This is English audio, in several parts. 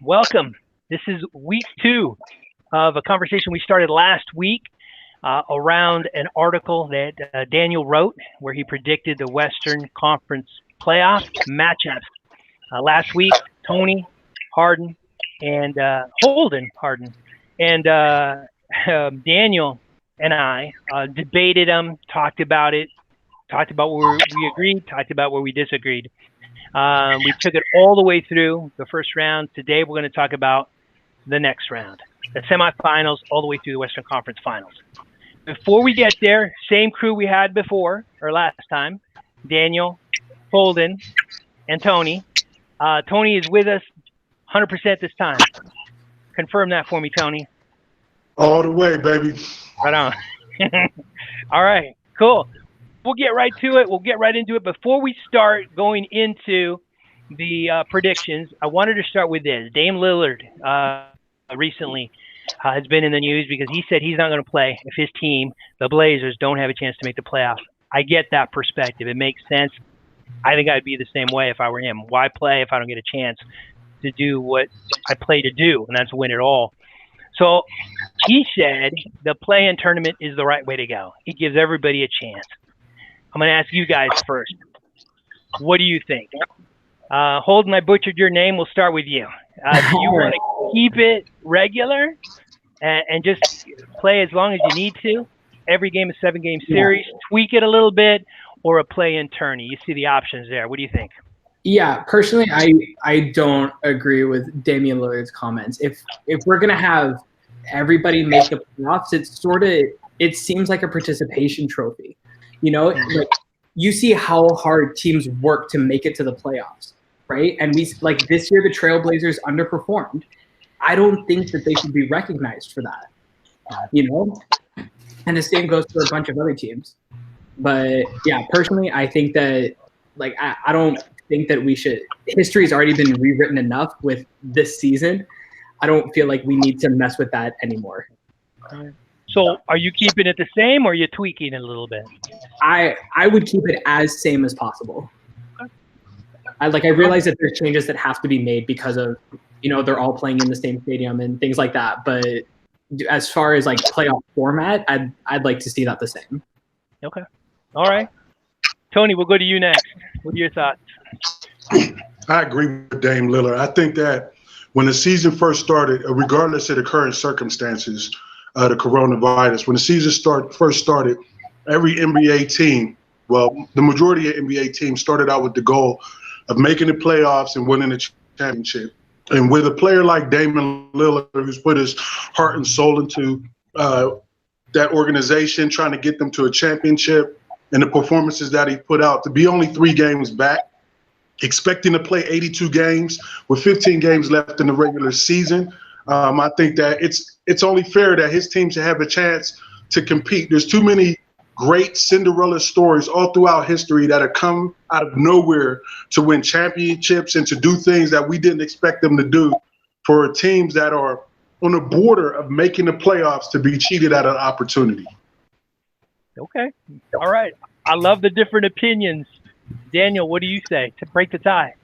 welcome. This is week 2 of a conversation we started last week around an article that Daniel wrote where he predicted the Western Conference playoff matchups. Last week, Tony Harden and Holden Harden and Daniel and I debated them, talked about it, talked about where we agreed, talked about where we disagreed. We took it all the way through the first round. Today, we're going to talk about the next round, the semifinals, all the way through the Western Conference Finals. Before we get there, same crew we had before, or last time, Daniel, Holden, and Tony. Tony is with us 100% this time. Confirm that for me, Tony. All the way, baby. Right on. All right, cool. We'll get right to it. We'll get right into it. Before we start going into the predictions, I wanted to start with this. Dame Lillard recently has been in the news because he said he's not going to play if his team, the Blazers, don't have a chance to make the playoffs. I get that perspective. It makes sense. I think I'd be the same way if I were him. Why play if I don't get a chance to do what I play to do, and that's win it all? So he said the play-in tournament is the right way to go. It gives everybody a chance. I'm going to ask you guys first. What do you think? Holden, I butchered your name. We'll start with you. Do you want to keep it regular and just play as long as you need to? Every game is 7-game series. Tweak it a little bit, or a play-in tourney. You see the options there. What do you think? Yeah, personally, I don't agree with Damian Lillard's comments. If we're gonna have everybody make the playoffs, it seems like a participation trophy. You know, like you see how hard teams work to make it to the playoffs, right? And we like this year the Trailblazers underperformed. I don't think that they should be recognized for that. You know, and the same goes for a bunch of other teams. But yeah, personally, I think that like I don't think that we should. History has already been rewritten enough with this season. I don't feel like we need to mess with that anymore. So are you keeping it the same, or are you tweaking it a little bit? I would keep it as same as possible. I realize that there's changes that have to be made because of, you know, they're all playing in the same stadium and things like that. But as far as like playoff format, I'd like to see that the same. Okay. All right. Tony, we'll go to you next. What are your thoughts? I agree with Dame Lillard. I think that when the season first started, regardless of the current circumstances, the coronavirus, when the season first started, every NBA team, well, the majority of NBA teams started out with the goal of making the playoffs and winning the championship. And with a player like Damian Lillard, who's put his heart and soul into that organization, trying to get them to a championship, and the performances that he put out, to be only 3 games back, expecting to play 82 games with 15 games left in the regular season, I think that it's only fair that his team should have a chance to compete. There's too many great Cinderella stories all throughout history that have come out of nowhere to win championships and to do things that we didn't expect them to do, for teams that are on the border of making the playoffs to be cheated out of an opportunity. Okay. All right. I love the different opinions. Daniel, what do you say to break the tie?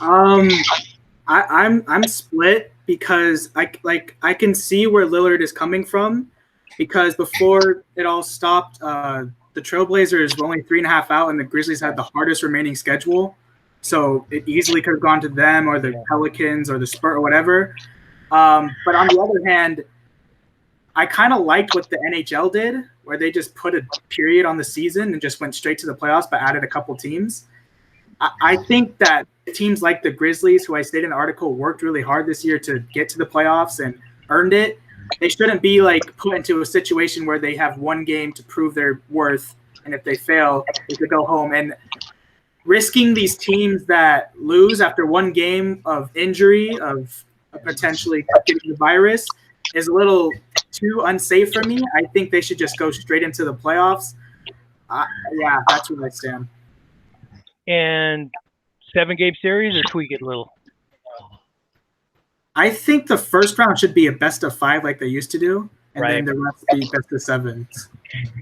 I'm split because I can see where Lillard is coming from, because before it all stopped, the Trailblazers were only 3.5 out, and the Grizzlies had the hardest remaining schedule, so it easily could have gone to them or the Pelicans or the Spurs or whatever. But on the other hand, I kind of liked what the NHL did, where they just put a period on the season and just went straight to the playoffs, but added a couple teams. I think that teams like the Grizzlies, who I stated in the article, worked really hard this year to get to the playoffs and earned it. They shouldn't be like put into a situation where they have 1 game to prove their worth, and if they fail, they could go home. And risking these teams that lose after 1 game of injury, of potentially getting the virus, is a little too unsafe for me. I think they should just go straight into the playoffs. Yeah, that's where I stand. And 7-game series, or tweak it a little? I think the first round should be a best of 5 like they used to do, and Right. then the rest be best of 7.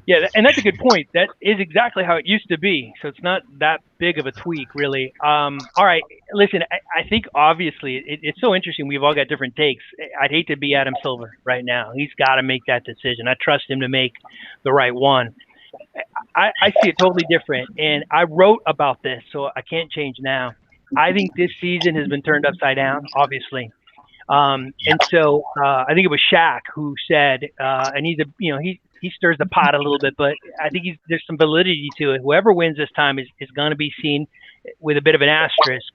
Yeah, and that's a good point. That is exactly how it used to be. So it's not that big of a tweak, really. All right, listen, I think obviously it's so interesting. We've all got different takes. I'd hate to be Adam Silver right now. He's got to make that decision. I trust him to make the right one. I see it totally different, and I wrote about this, so I can't change now. I think this season has been turned upside down, obviously. And so I think it was Shaq who said, and he's he stirs the pot a little bit, but I think there's some validity to it. Whoever wins this time is going to be seen with a bit of an asterisk.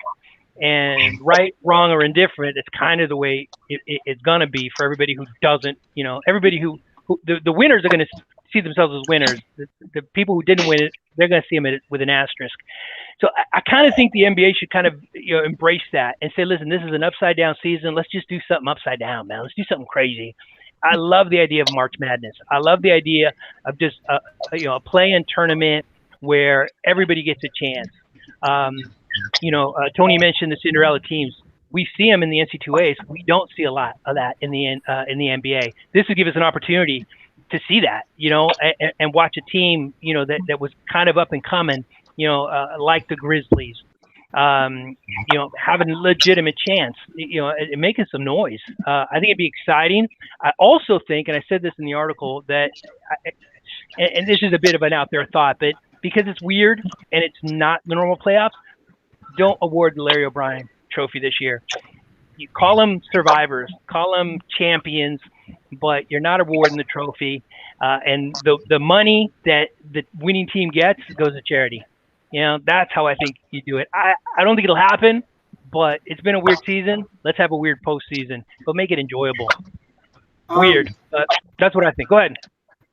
And right, wrong, or indifferent, it's kind of the way it's going to be for everybody who doesn't, everybody who the winners are going to see themselves as winners. The people who didn't win it, they're going to see them with an asterisk. So I kind of think the NBA should kind of embrace that and say, listen, this is an upside down season. Let's just do something upside down, man. Let's do something crazy. I love the idea of March Madness. I love the idea of just a play-in tournament where everybody gets a chance. Tony mentioned the Cinderella teams. We see them in the NC2As. We don't see a lot of that in the NBA. This would give us an opportunity to see that, and watch a team, that was kind of up and coming, like the Grizzlies, having a legitimate chance, and making some noise. I think it'd be exciting. I also think, and I said this in the article, that, and this is a bit of an out there thought, but because it's weird and it's not the normal playoffs, don't award the Larry O'Brien Trophy this year. You call them survivors, call them champions, but you're not awarding the trophy. And the money that the winning team gets goes to charity. That's how I think you do it. I don't think it'll happen, but it's been a weird season. Let's have a weird postseason, but make it enjoyable. Weird. That's what I think. Go ahead.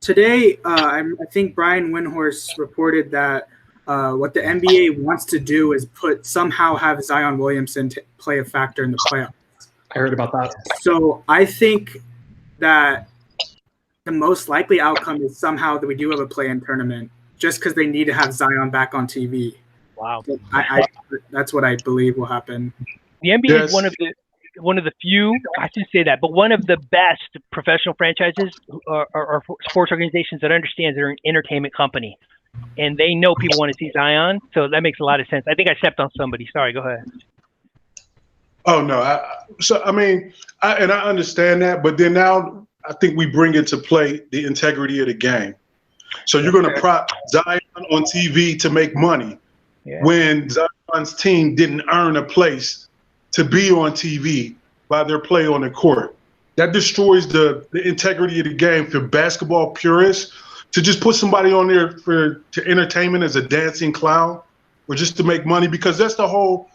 Today, I think Brian Windhorst reported that what the NBA wants to do is somehow have Zion Williamson play a factor in the playoffs. I heard about that. So I think that the most likely outcome is somehow that we do have a play-in tournament, just because they need to have Zion back on TV. Wow. That's what I believe will happen. The NBA is one of the few, I should say that, but one of the best professional franchises or sports organizations that understands they're an entertainment company. And they know people want to see Zion, so that makes a lot of sense. I think I stepped on somebody. Sorry, go ahead. Oh, no. I understand that, but then now I think we bring into play the integrity of the game. So you're going to prop Zion on TV to make money when Zion's team didn't earn a place to be on TV by their play on the court. That destroys the integrity of the game for basketball purists. To just put somebody on there to entertainment as a dancing clown or just to make money, because that's the whole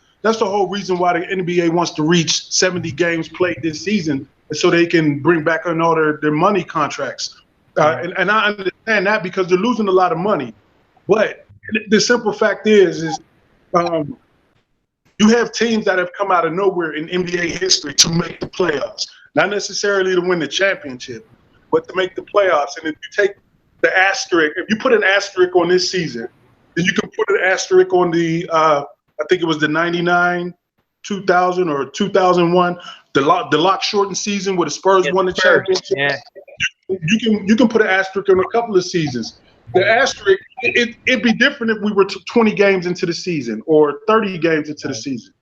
reason why the NBA wants to reach 70 games played this season, so they can bring back on all their money contracts. And I understand that because they're losing a lot of money. But the simple fact is you have teams that have come out of nowhere in NBA history to make the playoffs, not necessarily to win the championship, but to make the playoffs. And if you take the asterisk, if you put an asterisk on this season, then you can put an asterisk on the, I think it was the 99, 2000, or 2001, the lock shortened season where the Spurs won the championship. Yeah. You can put an asterisk on a couple of seasons. The asterisk, it'd be different if we were 20 games into the season or 30 games into the season.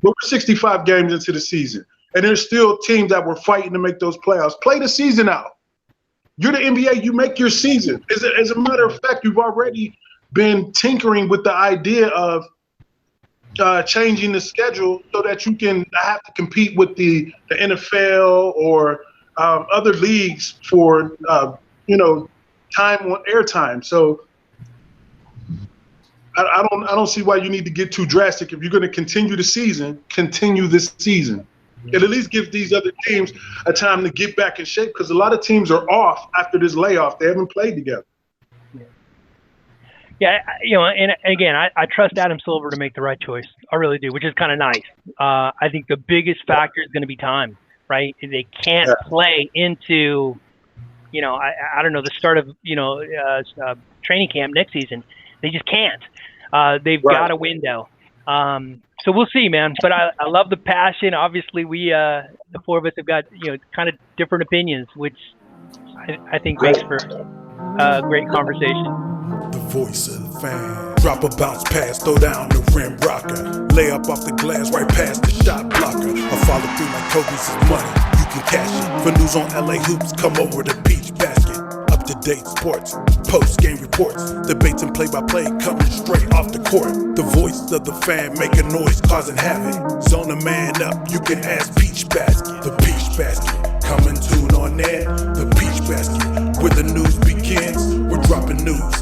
But we're 65 games into the season, and there's still teams that were fighting to make those playoffs. Play the season out. You're the NBA, you make your season. As a matter of fact, you've already been tinkering with the idea of changing the schedule so that you can have to compete with the NFL or other leagues for time on airtime. So I don't see why you need to get too drastic. If you're going to continue the season, continue this season. It at least gives these other teams a time to get back in shape, because a lot of teams are off after this layoff. They haven't played together. Yeah, and again, I trust Adam Silver to make the right choice. I really do, which is kind of nice. I think the biggest factor is going to be time, right? They can't play into, I don't know, the start of, training camp next season. They just can't. They've got a window. So we'll see, man. But I love the passion. Obviously, we, the four of us have got, kind of different opinions, which I think makes for great conversation. The voice of the fan. Drop a bounce pass, throw down the rim rocker. Lay up off the glass, right past the shot blocker. I follow through like Kobe's money. You can cash it. For news on LA Hoops, come over to Peach Basket. Up-to-date sports, post-game reports. Debates and play-by-play coming straight off the court. The voice of the fan making noise, causing havoc. Zone a man up, you can ask Peach Basket. The Peach Basket, come and tune on there. The Peach Basket, where the news begins. We're dropping news